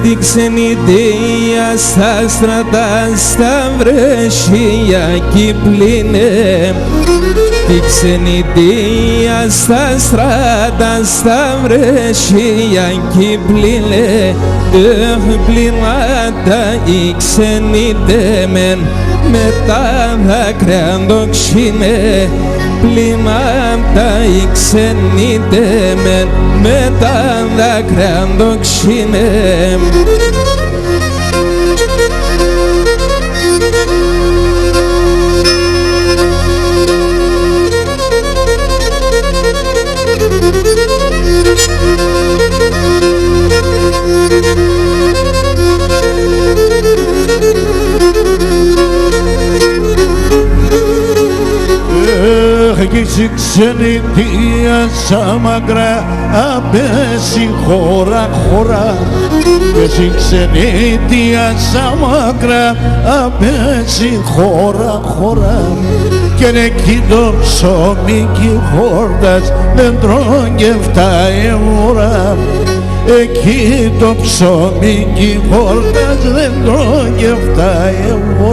τη ξενιτεία στα στρατά, στα βρεσία κι πλήνε. Τη ξενιτεία στα στράτα, στα βρεσία κι πλήνε. Πληνάτα οι ξενιτέμεν με τα δάκρυα ντοξίνε. Πληνάτα οι ξενιτέμεν με τα δάκρυα ντοξίνε. Έχεις ξενιτεία σαν μακρά απέσει χώρα χώρα. Έχεις ξενιτεία σαν μακρά απέσει χώρα χώρα. Κι είναι εκεί το ψωμί κι οι χόρτας δεν τρώνε και 7 ευρώ. Εκεί το ψωμί κι οι χόρτας δεν τρώνε και 7 ευρώ.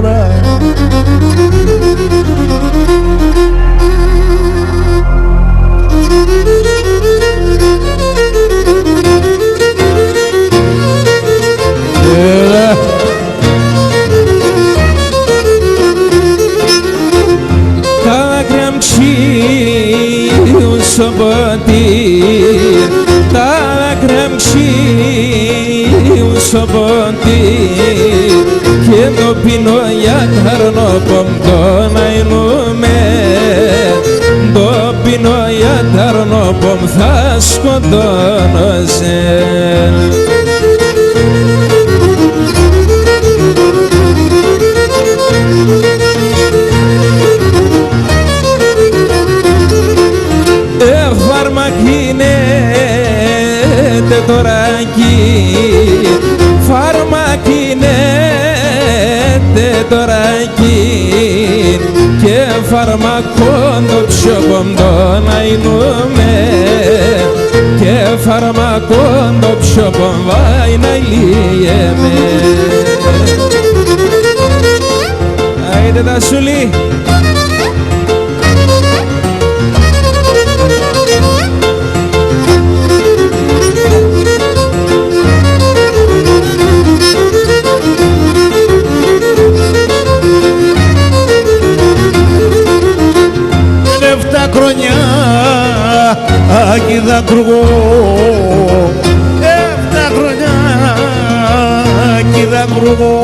Τα δάκρυα μξίουν στο ποτήρ, τα δάκρυα μξίουν στο ποτήρ και το πίνω για καρνόπομ τον αεινούμε. Το πίνω για καρνόπομ θα σκοτώνωσε. Φαρμακίνεται τώρα εκεί, φαρμακίνεται τώρα εκεί και φαρμακόν το ψιόπομ τον αεινούμε και φαρμακόν το ψιόπομ βάει να λύγεμε. Άιντε τα σουλή. Χρόνια Άγιδα κρούγω 7 χρόνια Άγιδα κρούγω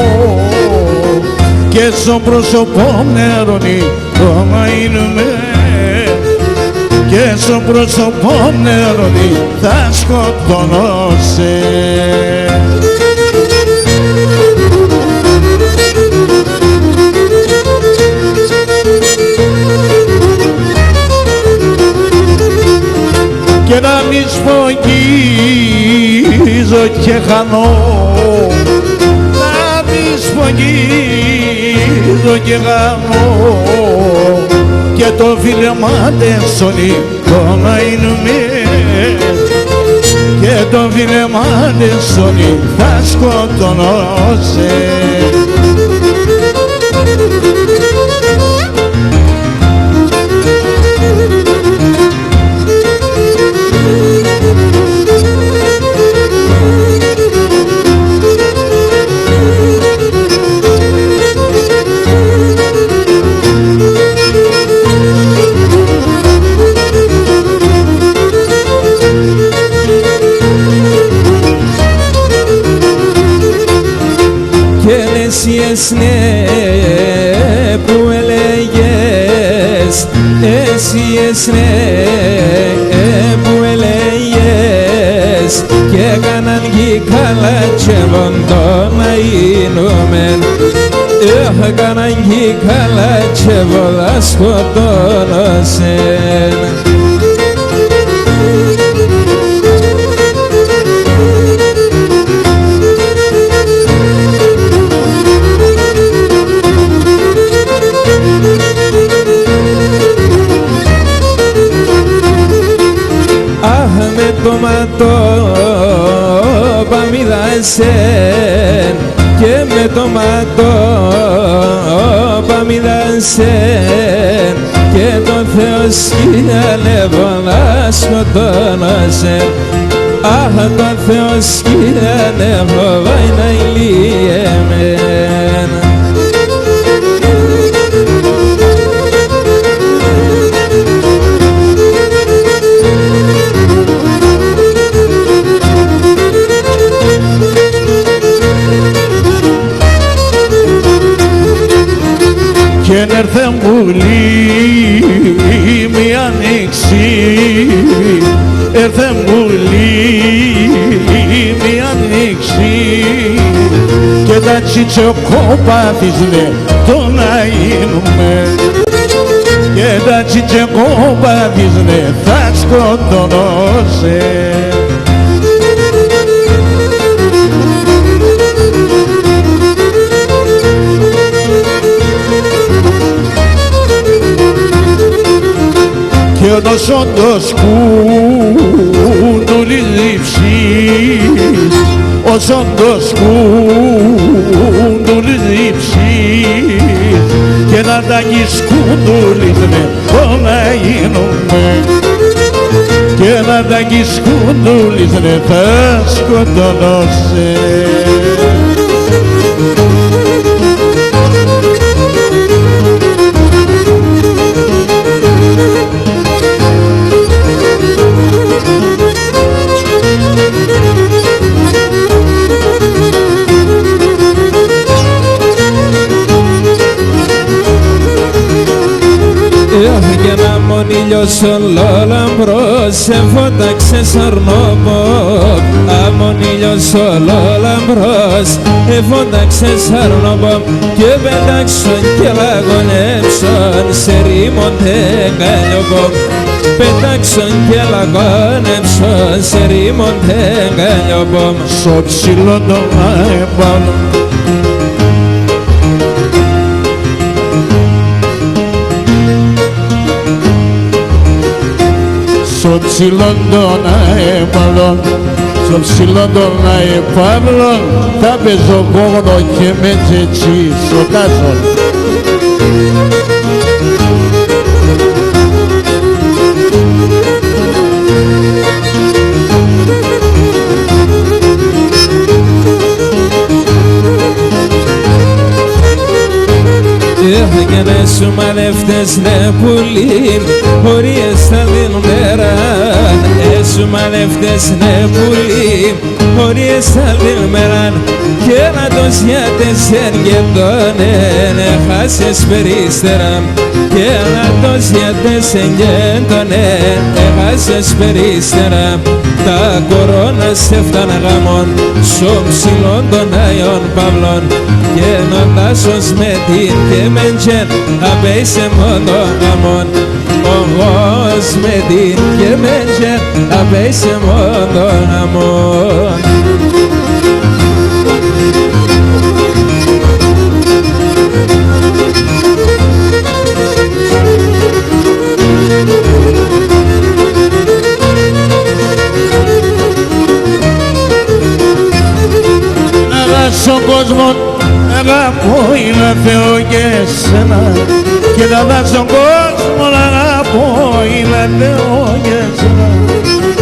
και στο πρόσωπο νερώνει το μαϊνούμε και στο πρόσωπο νερώνει θα σκοτώνωσε. Και να μη σφογγίζω και χανώ, να μη σφογγίζω και χανώ και το φίλεμα τεσσονί το μαϊνούμε και το φίλεμα τεσσονί θα σκοτώνωσε. Εσύ ναι που έλεγες, εσύ ναι που έλεγες και έκαναν γη καλά και βοντό να γίνομεν, έκαναν γη καλά και βολά σκοτώνωσεν. Το ματώ παμίδας σεν και με το ματό παμίδα σεν και τον Θεό σκύλευω να σκοτώνω σεν. Αχ, τον Θεό σκύλευω να ηλίεμεν. Κι ένερθε μουλή μη ανοίξει, έρθε μουλή μη ανοίξει και τα τσιτσεκόπαθισνε το να γίνουμε, και τα τσιτσεκόπαθισνε θα σκοτώνωσε. Και ως όντως κουντούλης λείψης, ως όντως κουντούλης λείψης και να τα γης κουντούλης ναι, το να γίνουμε, και να τα γης κουντούλης ναι, θα σκοτώνωσε. Και ένα μονήλιος ολόλαμπρος σε φώταξε σαρνόπο. Αμονήλιος ολόλαμπρος φώταξε σαρνόπο και πετάξον και λαγωνέψον σε ρήμονται καλλιόπο. Πετάξον και λαγωνέψον σε ρήμονται καλλιόπο. Στο ψηλό το αεπάνω στο ψηλό των αεπάλων, στο ψηλό των αεπάλων θα παίζω κόβω και με τσετσί στο τάσον. Και να σου μαλεύτες ναι πουλήν, χωρίες θα δίνουν μεράν. Σου μαλεύτες ναι πουλήν, χωρίες θα δίνουν μεράν. Και να το σιάτεσεν και τον έχασες περίστερα. Και να το σιάτεσεν και τον έχασες περίστερα. Τα κορώνα σε φτάνε γαμών, στο ψηλόν των Άγιων Παύλων. Και να τάσος με την και μεντζεν, απέισε μόνο γαμών. Όμως με την και μεντζεν, απέισε μόνο γαμών. Στον κόσμο αγαπώ είναι Θεό και εσένα, και να δω στον κόσμο αγαπώ είναι Θεό και εσένα,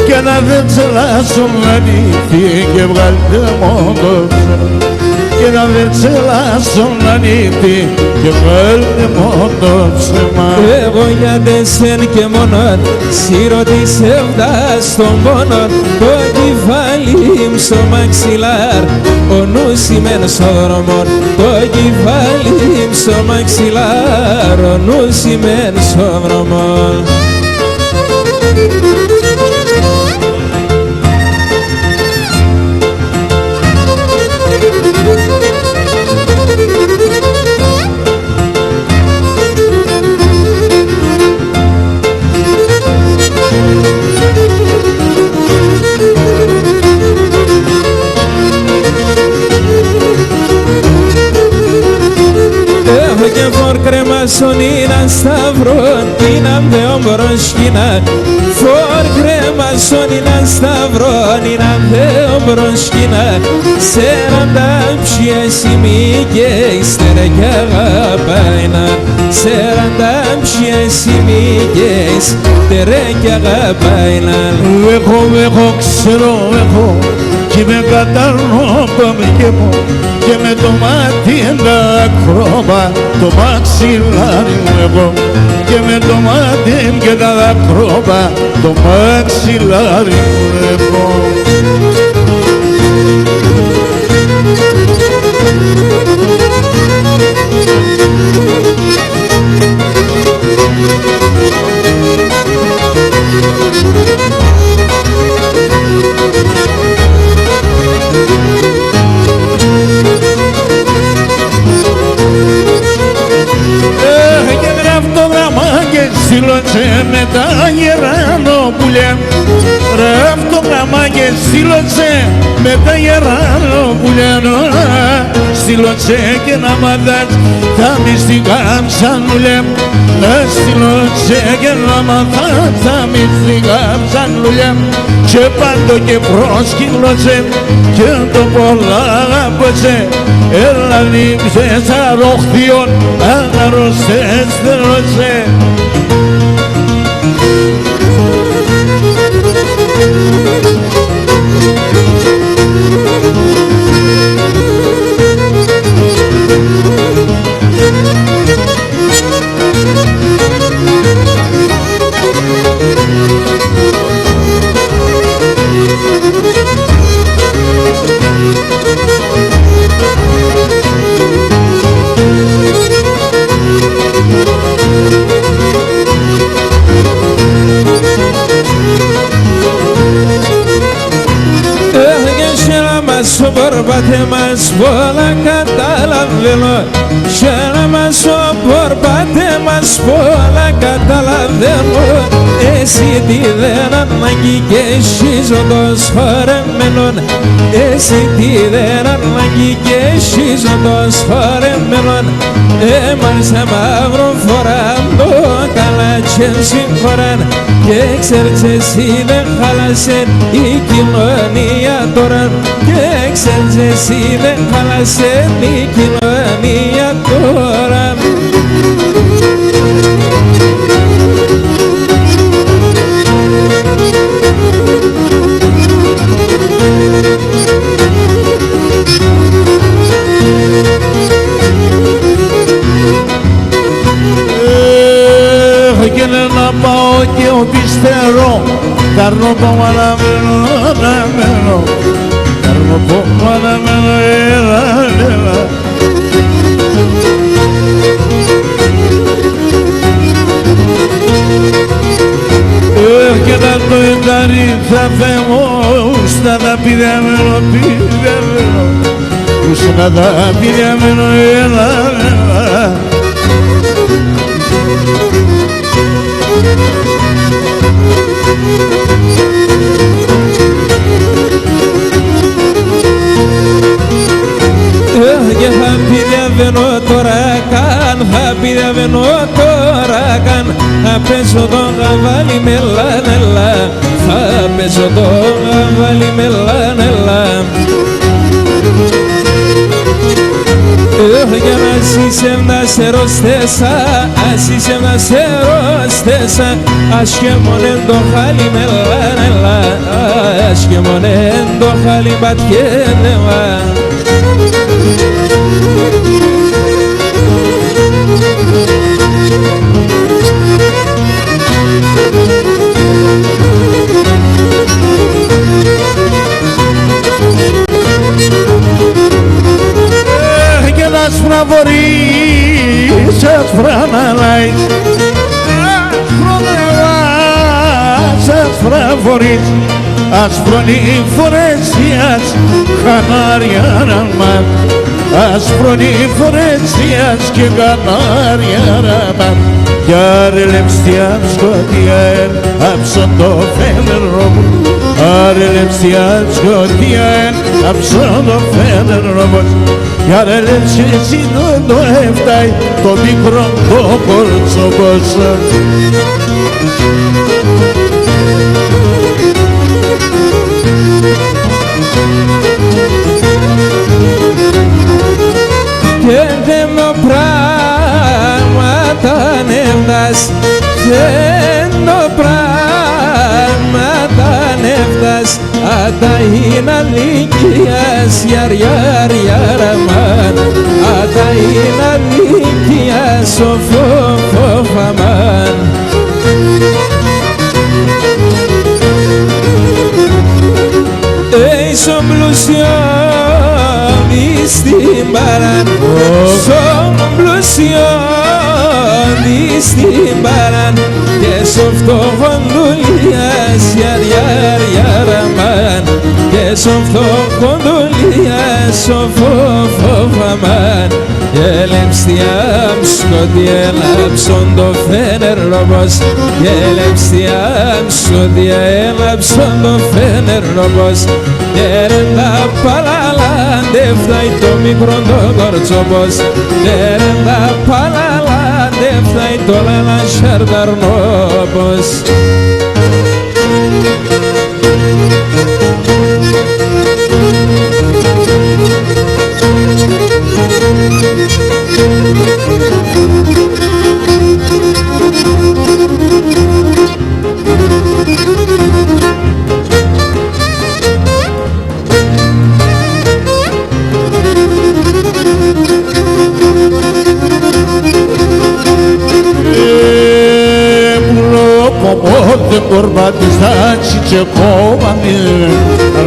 και να δεν τσελάσω αλήθεια και βγάλτε μόνο ψένα, και να δεν τσελάσω αλήθεια και βγάλτε μόνο ψέμα. Εγώ για τεσέν και μόνον σιρωτήσε φτάς στον πόνον, το κεφάλι μου στο μαξιλάρ, ο νους ημέν στο δρόμον. Το κεφάλι μου στο μαξιλάρ, ο νους ημέν στο δρόμον. και φορ κρέμασον έναν σταυρόν, έναν δεόν μπροσκίνα. Φορ κρέμασον έναν σταυρόν, έναν δεόν μπροσκίνα. Σέραντα ψιές ημίκε ύστερα κι αγαπάιναν. Σέραντα ψιές ημίκε ύστερα κι αγαπάιναν. Έχω, ξέρω, έχω κι με καταρνώ και μου και με το μάτι δάκρυμα το μαξιλάρι μου εγώ και με το μάτι και τα δάκρυμα το μαξιλάρι μου εγώ. Στείλωσε με τα γερανοπουλιά, ραφτογραμμά και στείλωσε με τα γερανοπουλιά. Στείλωσε και να μάθας τα μυστικά ψανούλια. Στείλωσε και να μάθας τα μυστικά ψανούλια. Και πάντο και προσκύλωσε και το πολλά αγαπώσε. Έλα λείψες αρροχθείων, αναρρωστές θέλωσε. Στο πορπάτε μας πολλά καταλαβαίνω. Σένα μας στο πορπάτε μας πολλά καταλαβαίνω. Εσύ τι δεν ανάγκη και εσύ ζωτός χορεμένον. Εσύ τι δεν ανάγκη και εσύ ζωτός χορεμένον. Έμαρσε μαύρο φοράν το καλά και συγχωράν. Και ξέρεις εσύ δεν χάλασε η κοινωνία τώρα. Και ξέρεις εσύ δεν χάλασε η κοινωνία τώρα. Να πάω και οπιστερώ, καρνοπό μ' αναμένω, καρνοπό μ' αναμένω, έλα, έλα. Και να το εντάρει θα φεύγω, στα τα πηδαμένο, στα τα πηδαμένο, έλα, έλα. Και θα πηδεύω τώρα καν, θα πηδεύω τώρα καν. Θα πέσω το γαβάλι με λανέλα, θα πέσω το γαβάλι με λανέλα. Για να ζήσεμ να σε ροστέσα, ασύσεμ να σε ροστέσα. Ασκεμονεν το χάλι με λανέλα, ασκεμονεν το χάλι μπατιένεμα. Και να σφραβωρείς, άσφρα να λάεις, σφραβωρείς, άσφρονη φορεσίας, χανάρια να μάθ, άσφρονη φορεσίας και χανάρια να μάθ. Αρελευθεία σκοτία άψον το φένερο μου. Αρελευθεία σκοτία άψον το φένερο μου. Η αρελευθεία είναι το έφταει το μικρό το κορτσοπός. Και δεν το πράγματα νεύτας, δεν το πράγματα νεύτας, ατα είναι αλήκειας, γιαρ γιαραμάν, ατα είναι αλήκειας, ο φοφαμάν. Ίσον πλουσιώδη στην παράν, σον πλουσιώδη στην παράν, και σον φτωχοντουλίας γιαραμάν, και σον φτωχοντουλίας ο φοφαμάν. Ελευθιάμ σκοτία έλαψον το φένερροπος, ελευθιάμ σκοτία έλαψον το φένερροπος, και ρε τα παλαλάντευθαι το μικρό το κορτσοπός, και ρε τα παλαλάντευθαι το λαλασσαρδαρνόπος. Locomotive corbatizaci ce comanile,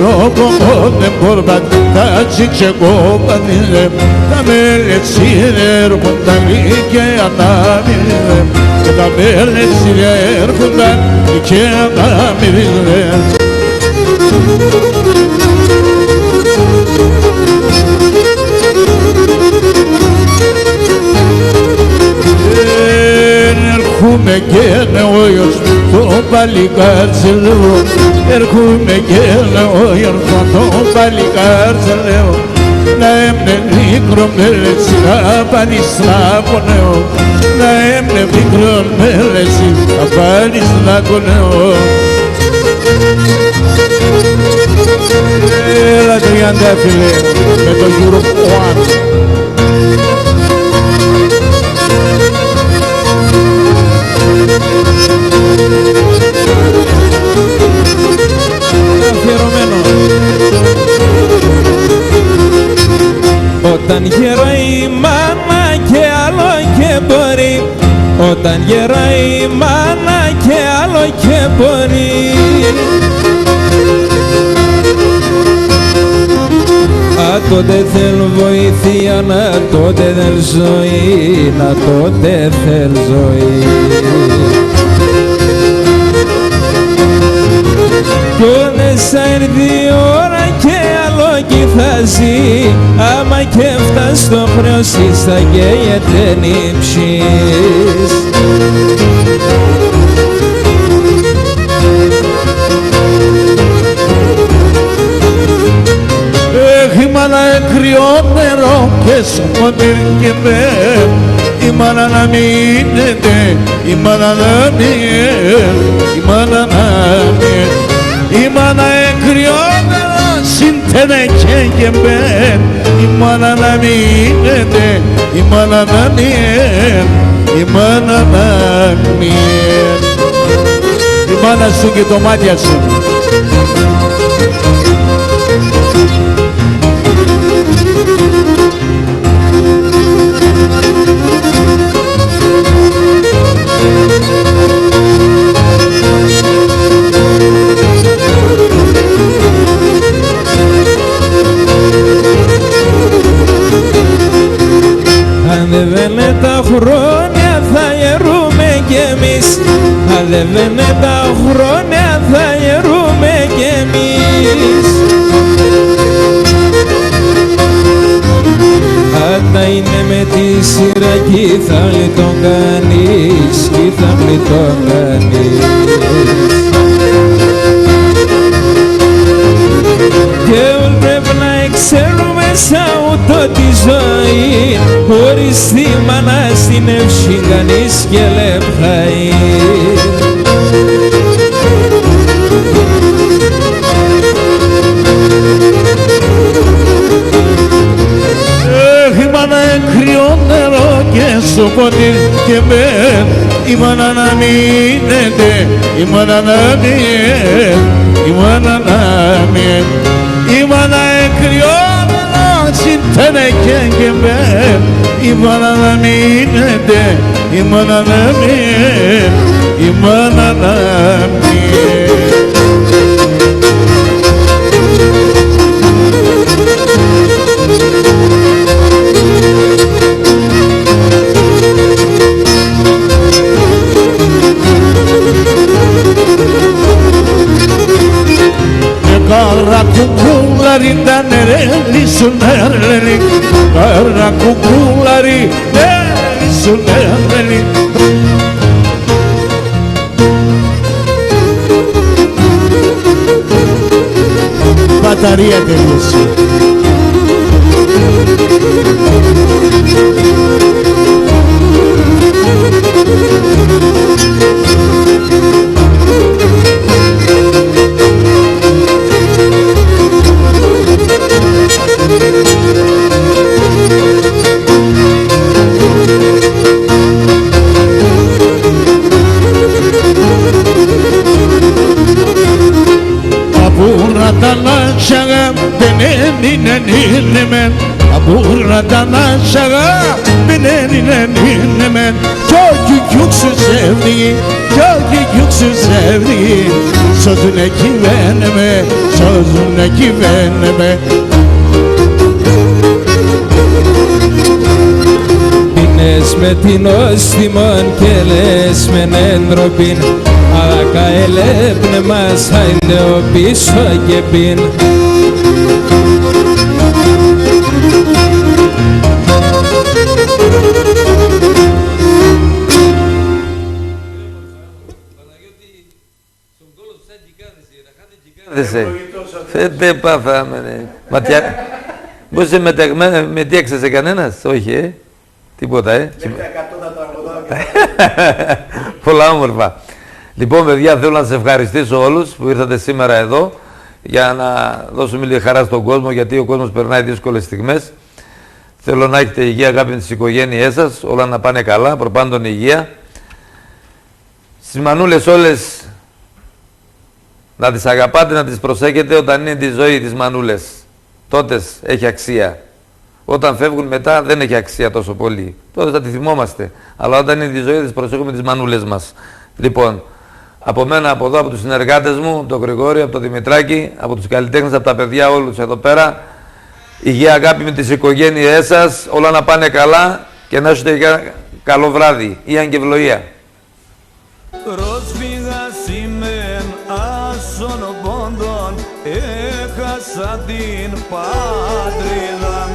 locomotive corbatizaci ce comanile, da mele țineri fundamiche anamile, da mele țineri fundamiche anamile. Έρχομαι και νεόιος το παλικάρτσελο, έρχομαι και νεόιος το παλικάρτσελο, να έμνε μικρό μέλεση να πάνεις να κονέω, να έμνε μικρό μέλεση να πάνεις να κονέω. Έλα τριαντάφυλλε με το Euro 1. Αφιερωμένο. Όταν γεράει η μάνα και άλλο και μπορεί, όταν γεράει η μάνα και άλλο και μπορεί, τότε θέλουν βοήθεια, να τότε θέλ ζωή, να τότε θέλ ζωή. Τότε θα έρθει η ώρα και άλλο κι θα ζει, άμα και φτάσει στο χρέος θα καίγεται νύψης. Η μάνα κρυό νερό και σκοτήρκεται, η μάνα να μείνεται, η μάνα να μείνεται, η μάνα να μείνεται, η μάνα κρυό νερό συντένε και γεμπέ, η μάνα να μείνεται, η μάνα να μείνεται, η μάνα να μείνεται. Η μάνα σου και το μάτια σου. Ανεβαίνε τα χρόνια θα γερούμε κι εμείς, ανεβαίνε τα χρόνια θα γερούμε κι εμείς. Άτα είναι με τη σειρά κι θα γλιτών κανείς, κι θα γλιτών κανείς. Και όλοι πρέπει να ξέρουμε σαν ούτω τη ζωή, χωρίς τη μάνα στην εύση κανείς και λεπταεί. Η μάνα κρυό νερό και στο ποτήρι και με η μάνα να μείνεται, η μάνα να μείνεται, η μάνα να μείνεται, η μάνα κρυό νερό συντένε και με η μάνα να μείνεται, η μάνα να μείνεται, η μάνα να μείνεται. Καρακουκούλαρι τα νερέλη σου νερέλη, καρακουκούλαρι νερέλη σου νερέλη. Μπαταρία τελείωσε. Απούρατανάσαγα δεν είναι μεν, απούρατανάσαγα δεν είναι μεν. Κι όχι γιουξου ζεύδι, κι όχι γιουξου ζεύδι, σώζουνε κυβαίνε με, σώζουνε κυβαίνε με. Μείνες με την όστιμον και λες με νέντροπιν, αλλά καελέπνε μας αηλαιό πίσω και πιν. Δεν πάθαμε. Πώς σε μετέξεσαι κανένας? Όχι, τίποτα, Πολλά όμορφα. Λοιπόν, παιδιά, θέλω να σας ευχαριστήσω όλους που ήρθατε σήμερα εδώ για να δώσουμε λίγη χαρά στον κόσμο, γιατί ο κόσμος περνάει δύσκολες στιγμές. Θέλω να έχετε υγεία, αγάπη με τις οικογένειές σας, όλα να πάνε καλά, προπάντων υγεία. Στις μανούλες όλες να τις αγαπάτε, να τις προσέχετε όταν είναι τη ζωή της μανούλες. Τότε έχει αξία. Όταν φεύγουν μετά δεν έχει αξία τόσο πολύ. Τότε θα τη θυμόμαστε. Αλλά όταν είναι τη ζωή τις προσέχουμε τις μανούλες μας. Λοιπόν, από μένα, από εδώ, από τους συνεργάτες μου, από τον Γρηγόρη, από τον Δημητράκη, από τους καλλιτέχνες, από τα παιδιά όλους εδώ πέρα, υγεία, αγάπη με τις οικογένειές σας, όλα να πάνε καλά και να έχετε καλό βράδυ. Ιαν και ευλογία. Πρόσφυγας είμαι άσον πόντων, έχασα την πατρίδα.